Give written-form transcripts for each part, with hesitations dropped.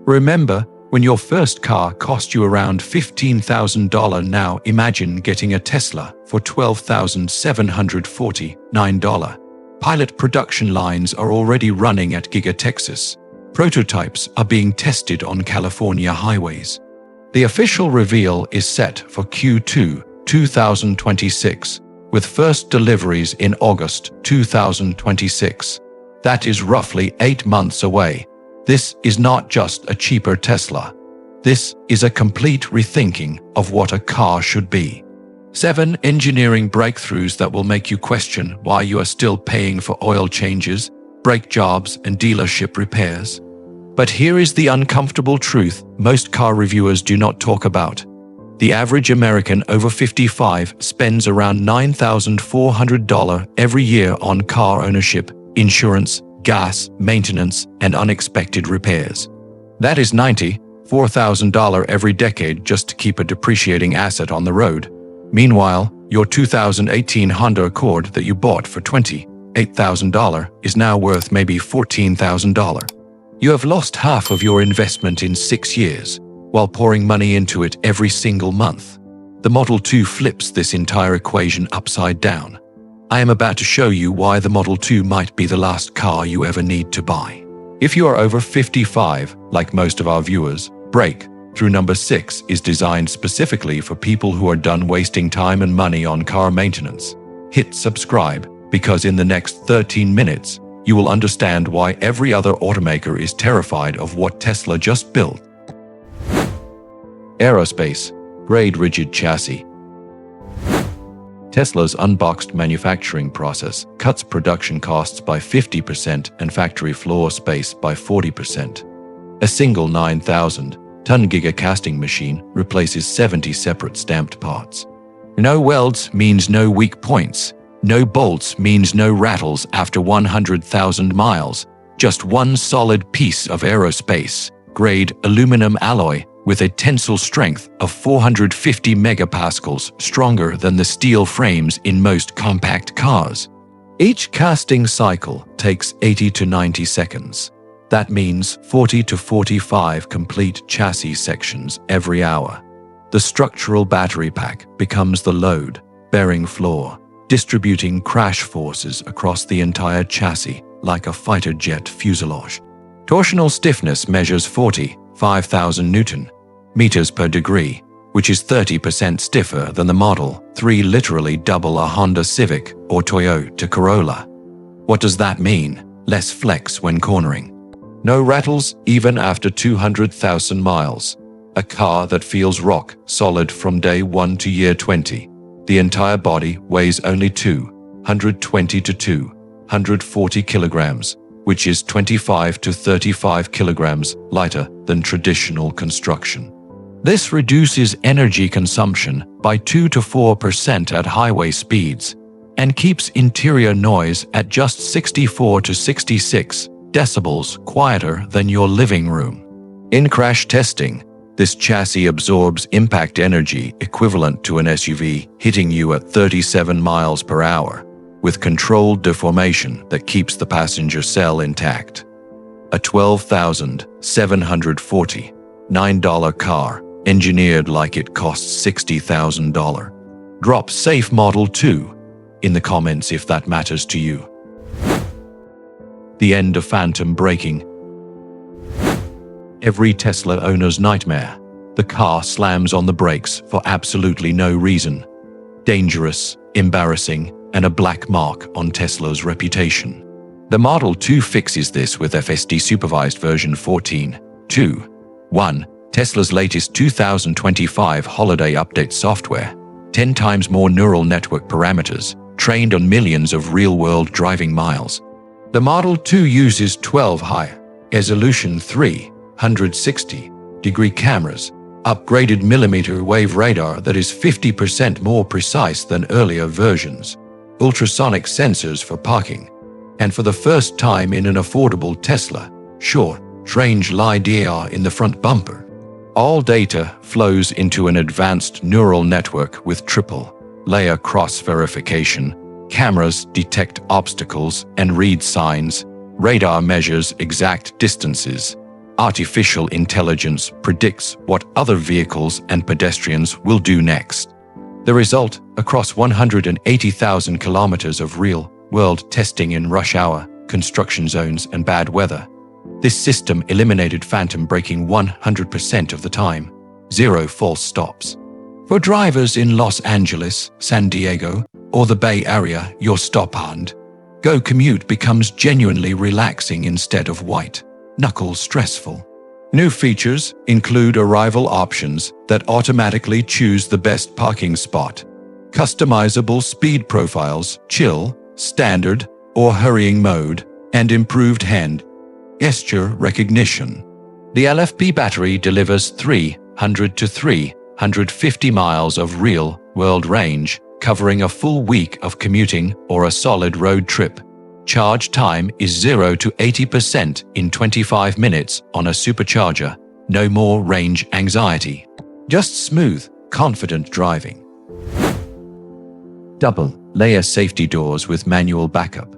Remember, when your first car cost you around $15,000, now imagine getting a Tesla for $12,749. Pilot production lines are already running at Giga Texas. Prototypes are being tested on California highways. The official reveal is set for Q2 2026, with first deliveries in August 2026. That is roughly 8 months away. This is not just a cheaper Tesla. This is a complete rethinking of what a car should be. 7 engineering breakthroughs that will make you question why you are still paying for oil changes, brake jobs, and dealership repairs. But here is the uncomfortable truth most car reviewers do not talk about. The average American over 55 spends around $9,400 every year on car ownership, insurance, gas, maintenance, and unexpected repairs. That is $94,000 every decade just to keep a depreciating asset on the road. Meanwhile, your 2018 Honda Accord that you bought for $28,000 is now worth maybe $14,000. You have lost half of your investment in 6 years, while pouring money into it every single month. The Model 2 flips this entire equation upside down. I am about to show you why the Model 2 might be the last car you ever need to buy. If you are over 55, like most of our viewers, Breakthrough number 6 is designed specifically for people who are done wasting time and money on car maintenance. Hit subscribe, because in the next 13 minutes, you will understand why every other automaker is terrified of what Tesla just built. Aerospace-Grade rigid chassis. Tesla's unboxed manufacturing process cuts production costs by 50% and factory floor space by 40%. A single 9,000-ton Giga casting machine replaces 70 separate stamped parts. No welds means no weak points. No bolts means no rattles after 100,000 miles. Just one solid piece of aerospace-grade aluminum alloy with a tensile strength of 450 megapascals, stronger than the steel frames in most compact cars. Each casting cycle takes 80 to 90 seconds. That means 40 to 45 complete chassis sections every hour. The structural battery pack becomes the load-bearing floor, distributing crash forces across the entire chassis like a fighter jet fuselage. Torsional stiffness measures 45,000 Newton meters per degree, which is 30% stiffer than the Model 3, literally double a Honda Civic or Toyota Corolla. What does that mean? Less flex when cornering. No rattles even after 200,000 miles. A car that feels rock solid from day 1 to year 20. The entire body weighs only 220 to 240 kilograms, which is 25 to 35 kilograms lighter than traditional construction. This reduces energy consumption by 2 to 4% at highway speeds and keeps interior noise at just 64 to 66 decibels quieter than your living room. In crash testing, this chassis absorbs impact energy equivalent to an SUV hitting you at 37 miles per hour, with controlled deformation that keeps the passenger cell intact. A $12,749 car, engineered like it costs $60,000. Drop safe Model 2 in the comments if that matters to you. The end of phantom braking. Every Tesla owner's nightmare. The car slams on the brakes for absolutely no reason. Dangerous, embarrassing, and a black mark on Tesla's reputation. The Model 2 fixes this with FSD Supervised version 14.2.1, Tesla's latest 2025 holiday update software, 10 times more neural network parameters, trained on millions of real-world driving miles. The Model 2 uses 12 high-resolution 360-degree cameras, upgraded millimeter wave radar that is 50% more precise than earlier versions, ultrasonic sensors for parking, and for the first time in an affordable Tesla, short-range LiDAR in the front bumper. All data flows into an advanced neural network with triple-layer cross-verification. Cameras detect obstacles and read signs. Radar measures exact distances. Artificial intelligence predicts what other vehicles and pedestrians will do next. The result, across 180,000 kilometers of real-world testing in rush hour, construction zones, and bad weather. This system eliminated phantom braking 100% of the time. Zero false stops. For drivers in Los Angeles, San Diego, or the Bay Area, your stop and go commute becomes genuinely relaxing instead of white-knuckle stressful. New features include arrival options that automatically choose the best parking spot, customizable speed profiles, chill, standard, or hurrying mode, and improved hand gesture recognition. The LFP battery delivers 300 to 350 miles of real-world range, covering a full week of commuting or a solid road trip. Charge time is 0 to 80% in 25 minutes on a supercharger. No more range anxiety. Just smooth, confident driving. Double-layer safety doors with manual backup.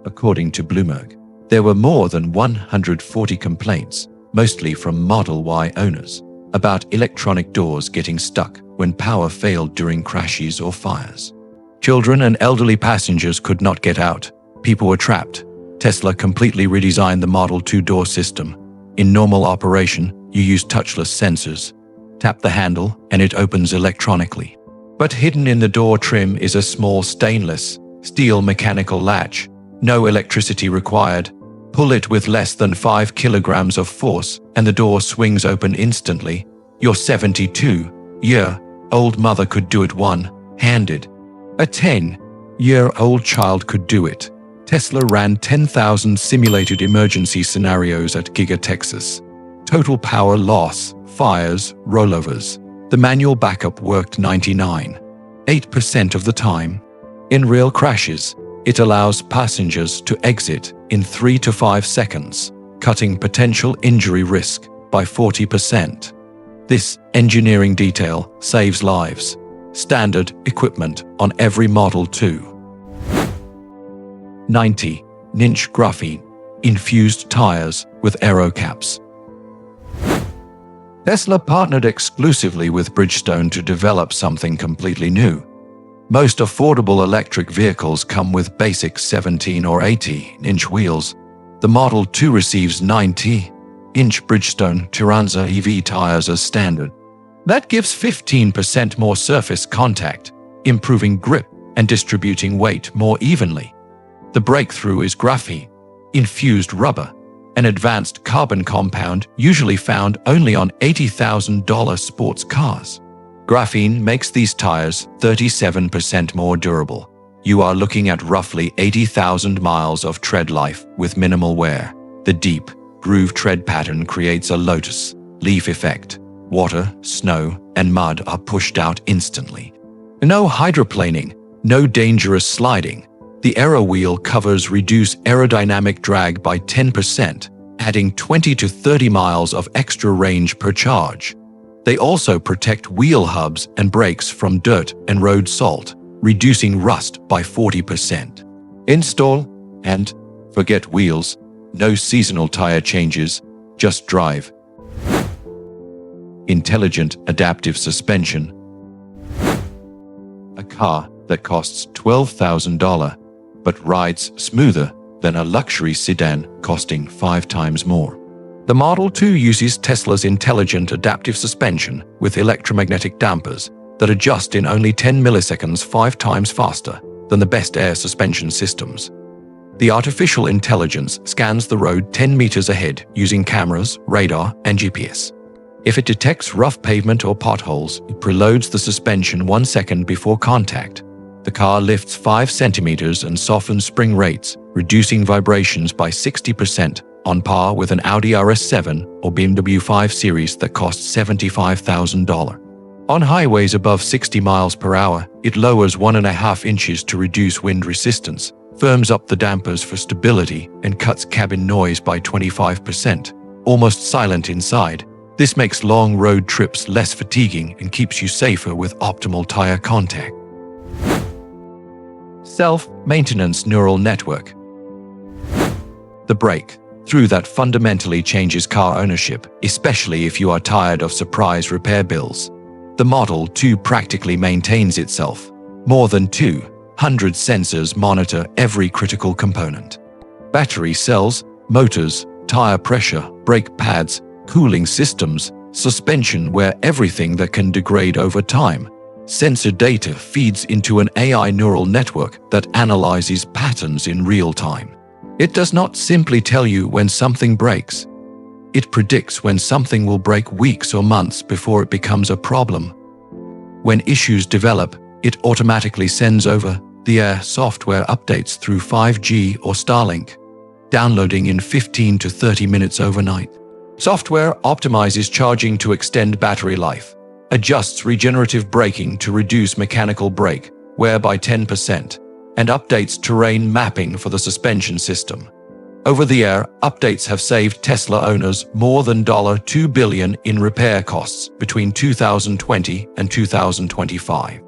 According to Bloomberg, there were more than 140 complaints, mostly from Model Y owners, about electronic doors getting stuck when power failed during crashes or fires. Children and elderly passengers could not get out. People were trapped. Tesla completely redesigned the Model 2 door system. In normal operation, you use touchless sensors. Tap the handle and it opens electronically. But hidden in the door trim is a small stainless steel mechanical latch. No electricity required. Pull it with less than 5 kilograms of force and the door swings open instantly. Your 72-year-old mother could do it one-handed. A 10-year-old child could do it. Tesla ran 10,000 simulated emergency scenarios at Giga Texas. Total power loss, fires, rollovers. The manual backup worked 99.8% of the time. In real crashes, it allows passengers to exit in 3 to 5 seconds, cutting potential injury risk by 40%. This engineering detail saves lives. Standard equipment on every Model 2. 90-inch graphene-infused tires with Aero caps. Tesla partnered exclusively with Bridgestone to develop something completely new. Most affordable electric vehicles come with basic 17 or 18-inch wheels. The Model 2 receives 90-inch Bridgestone Turanza EV tires as standard. That gives 15% more surface contact, improving grip and distributing weight more evenly. The breakthrough is graphene-infused rubber, an advanced carbon compound usually found only on $80,000 sports cars. Graphene makes these tires 37% more durable. You are looking at roughly 80,000 miles of tread life with minimal wear. The deep, groove tread pattern creates a lotus leaf effect. Water, snow, and mud are pushed out instantly. No hydroplaning, no dangerous sliding. The Aero wheel covers reduce aerodynamic drag by 10%, adding 20 to 30 miles of extra range per charge. They also protect wheel hubs and brakes from dirt and road salt, reducing rust by 40%. Install and forget wheels. No seasonal tire changes, just drive. Intelligent adaptive suspension. A car that costs $12,000 but rides smoother than a luxury sedan costing 5 times more. The Model 2 uses Tesla's intelligent adaptive suspension with electromagnetic dampers that adjust in only 10 milliseconds 5 times faster than the best air suspension systems. The artificial intelligence scans the road 10 meters ahead using cameras, radar, and GPS. If it detects rough pavement or potholes, it preloads the suspension 1 second before contact. The car lifts 5 centimeters and softens spring rates, reducing vibrations by 60%, on par with an Audi RS7 or BMW 5 Series that costs $75,000. On highways above 60 miles per hour, it lowers 1.5 inches to reduce wind resistance, firms up the dampers for stability, and cuts cabin noise by 25%. Almost silent inside, this makes long road trips less fatiguing and keeps you safer with optimal tire contact. Self-maintenance neural network. The brake through that fundamentally changes car ownership, especially if you are tired of surprise repair bills. The Model 2 practically maintains itself. More than 200 sensors monitor every critical component. Battery cells, motors, tire pressure, brake pads, cooling systems, suspension wear, everything that can degrade over time. Sensor data feeds into an AI neural network that analyzes patterns in real time. It does not simply tell you when something breaks. It predicts when something will break weeks or months before it becomes a problem. When issues develop, it automatically sends over the Air software updates through 5G or Starlink, downloading in 15 to 30 minutes overnight. Software optimizes charging to extend battery life, adjusts regenerative braking to reduce mechanical brake wear by 10%, and updates terrain mapping for the suspension system. Over-the-air updates have saved Tesla owners more than $2 billion in repair costs between 2020 and 2025.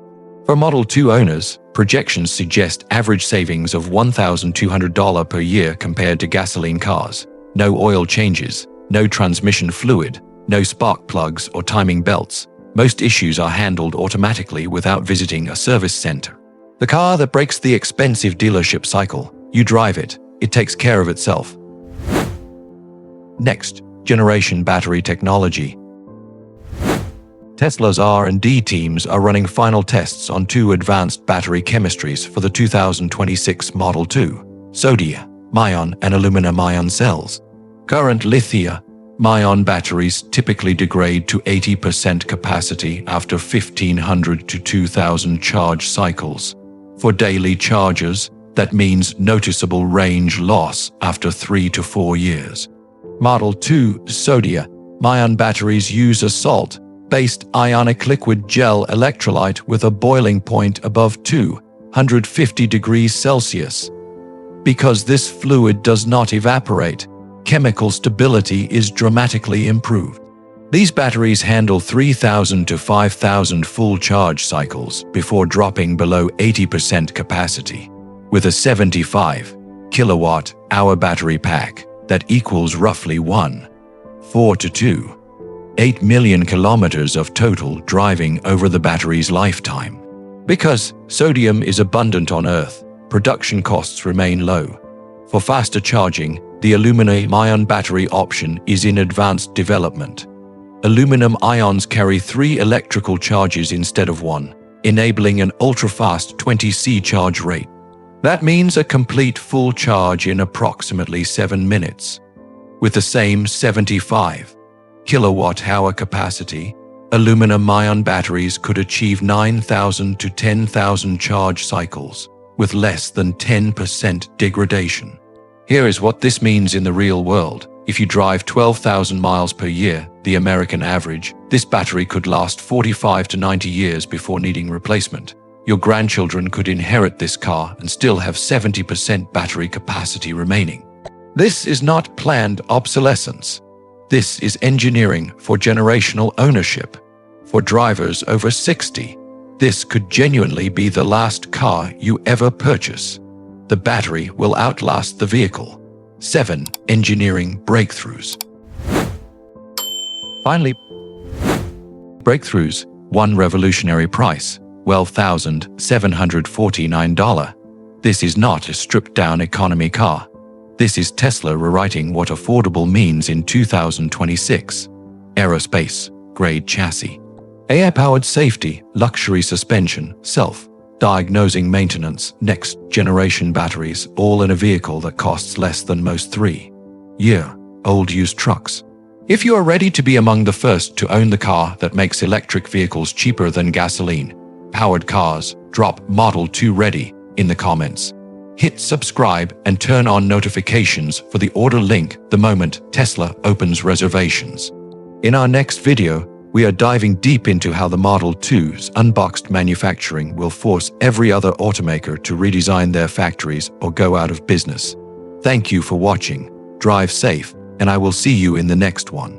For Model 2 owners, projections suggest average savings of $1,200 per year compared to gasoline cars. No oil changes, no transmission fluid, no spark plugs or timing belts. Most issues are handled automatically without visiting a service center. The car that breaks the expensive dealership cycle, you drive it, it takes care of itself. Next generation battery technology. Tesla's R&D teams are running final tests on two advanced battery chemistries for the 2026 Model 2, sodium-ion and aluminum-ion cells. Current lithium-ion batteries typically degrade to 80% capacity after 1,500 to 2,000 charge cycles. For daily chargers, that means noticeable range loss after 3 to 4 years. Model 2 sodium-ion batteries use a salt-based ionic liquid gel electrolyte with a boiling point above 250 degrees Celsius. Because this fluid does not evaporate, chemical stability is dramatically improved. These batteries handle 3,000 to 5,000 full charge cycles before dropping below 80% capacity. With a 75 kilowatt-hour battery pack, that equals roughly 1.4 to 2.8 million kilometers of total driving over the battery's lifetime. Because sodium is abundant on Earth, production costs remain low. For faster charging, the aluminum-ion battery option is in advanced development. Aluminum ions carry 3 electrical charges instead of 1, enabling an ultra-fast 20C charge rate. That means a complete full charge in approximately 7 minutes. With the same 75 kilowatt-hour capacity, aluminum-ion batteries could achieve 9,000 to 10,000 charge cycles with less than 10% degradation. Here is what this means in the real world. If you drive 12,000 miles per year, the American average, this battery could last 45 to 90 years before needing replacement. Your grandchildren could inherit this car and still have 70% battery capacity remaining. This is not planned obsolescence. This is engineering for generational ownership. For drivers over 60, this could genuinely be the last car you ever purchase. The battery will outlast the vehicle. 7 engineering breakthroughs. Finally, breakthroughs. 1 revolutionary price, $12,749. This is not a stripped-down economy car. This is Tesla rewriting what affordable means in 2026. Aerospace-Grade chassis. AI-powered safety, luxury suspension, self-diagnosing maintenance, next-generation batteries, all in a vehicle that costs less than most 3-year-old used trucks. If you are ready to be among the first to own the car that makes electric vehicles cheaper than gasoline-powered cars, drop Model 2 ready in the comments. Hit subscribe and turn on notifications for the order link the moment Tesla opens reservations. In our next video, we are diving deep into how the Model 2's unboxed manufacturing will force every other automaker to redesign their factories or go out of business. Thank you for watching. Drive safe, and I will see you in the next one.